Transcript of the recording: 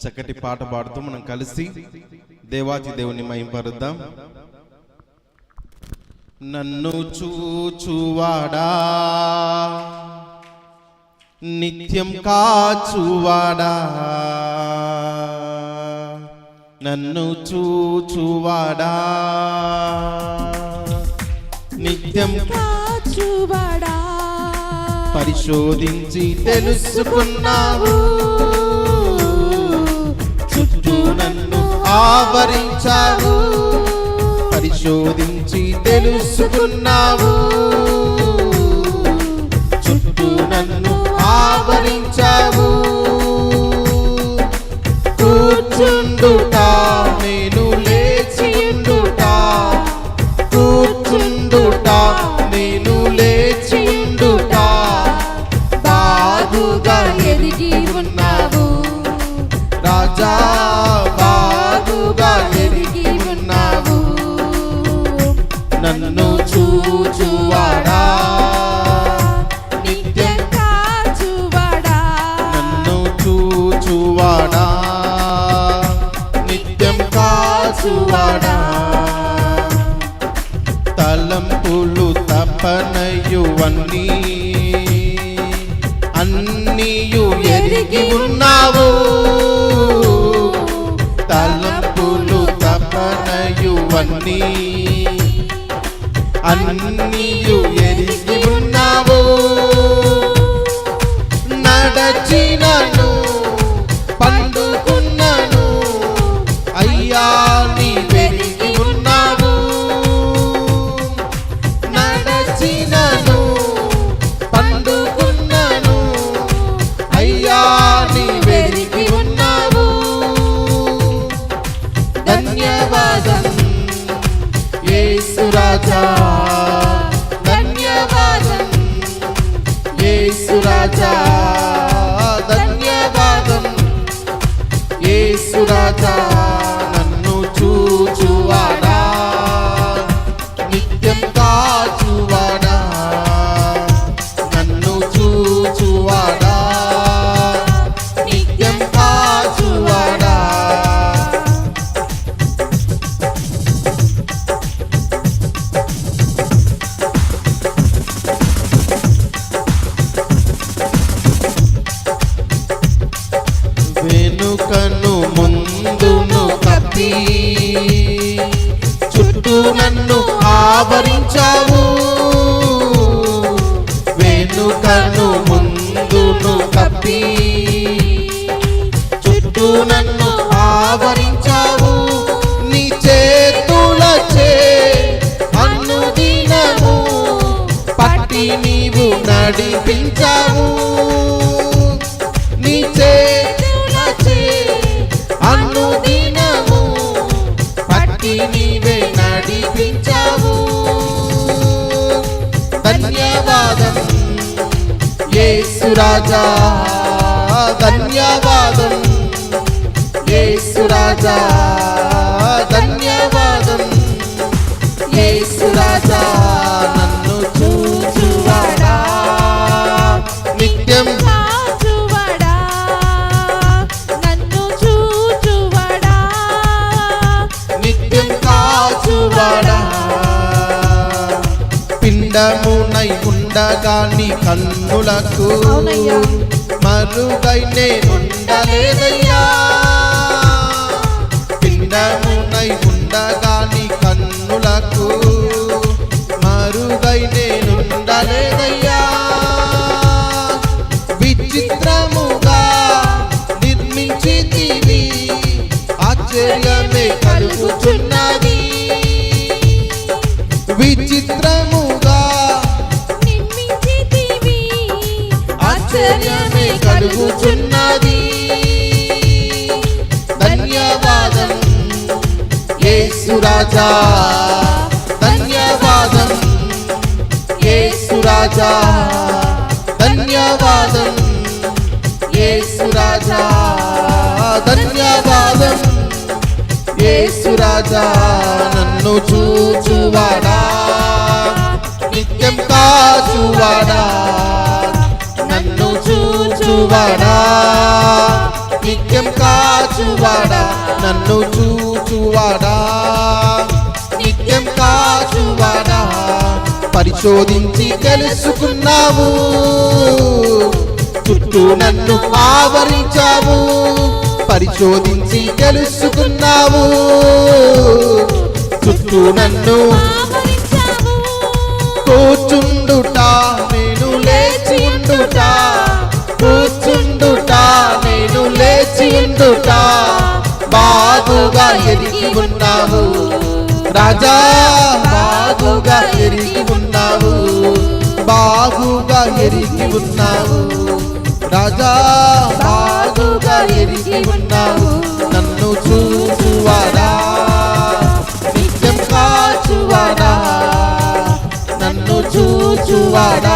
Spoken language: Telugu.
చక్కటి పాట పాడుతూ మనం కలిసి దేవాది దేవుని మహింపరుద్దాం. నన్ను చూచువాడా, నిత్యం కాచువాడా, నన్ను చూచువాడా, నిత్యం కాచువాడా, పరిశోధించి తెలుసుకున్నావు, చుట్టూ నన్ను ఆవరించావు, పరిశోధించి తెలుసుకున్నావు, చుట్టూ నన్ను ఆవరించావు. కూర్చుండుట నేను లేచియుండుట, కూర్చుండుట నేను లేచియుండుట, బాగుగా ఎరిగి ఉన్నావు రాజా, బాగుగా ఎరిగి ఉన్నావు. నన్ను చూచువాడా, నిత్యం కాచువాడా, నన్ను చూచువాడా, నిత్యం కాచువాడా, తలంపులు తపనయువన్నీ అన్నీయు ఎరిగి ఉన్నావు, తలంపులు తపనయువన్నీ అన్నీయు ఎరిగి ఉన్నావు. నడచినను పండుకున్నను అయ్యా నీ వెరిగి ఉన్నావు, నడచినను పండుకున్నను అయ్యా నీ వెరిగి ఉన్నావు. ధన్యవాదం యేసు రాజా, ధన్యవాదం యేసు రాజా, ధన్యవాదం యేసు రాజా. నన్ను చూచువాడా, నిత్యం కాచువాడా, నన్ను చూచువాడా, నిత్యం కాచువాడా. వెనుకను ముందును కప్పి చుట్టూ నన్ను ఆవరించావు, వెనుకను ముందును కప్పి చుట్టూ నన్ను ఆవరించావు. నీ చేతులచే అనుదినము పట్టి నీవు నడిపించావు, నీ చేతులచే అనుదినము పట్టి నీవే నడిపించావు. ధన్యవాదం యేసు రాజా, ధన్యవాదం యేసు రాజా, ధన్యవాదం యేసు రాజా. నన్ను చూచువాడా, నిత్యం కాచువాడా, నన్ను చూచువాడా, నిత్యం కాచువాడా, పిండమునై ఉండగా నీ కన్నులకు అవునయ్యా, మరుగై నేనుండలేదయ్యా, పిండమునై ఉండగా నీ కన్నులకు మరుగై నేనుండలేదయ్యా. విచిత్రముగా నిర్మించితివి, ఆశ్చర్యమే కలుగుచున్నది, విచిత్రముగా నిర్మించితివి, ఆశ్చర్యమే కలుగుచున్నది. ధన్యవాదం యేసు రాజా, ధన్యవాదం యేసు రాజా, ధన్యవాదం యేసు రాజా, ధన్యవాదం యేసు రాజా. నన్ను చూచువాడా, నిత్యం కాచువాడా, నన్ను చూచువాడా, నిత్యం నిత్యం కాచువాడా నన్ను చూచువాడా నిత్యం కాచువాడా పరిశోధించి తెలుసుకున్నావు చుట్టూ నన్ను ఆవరించావు పరిశోధించి తెలుసుకున్నావు చుట్టూ నన్ను ఆవరించావు. కూర్చుండుట నేను లేచి ఉండుట కూర్చుండుట నేను లేచి ఉండుట బాగుగా ఎరిగి ఉన్నావు రాజా బాగుగా ఎరిగి ఉన్నావు బాగుగా ఎరిగి ఉన్నావు రాజా బాగుగా ఎరిగి ఉన్నావు నన్ను చూచువాడా నిత్యం కాచువాడా నన్ను చూచువాడా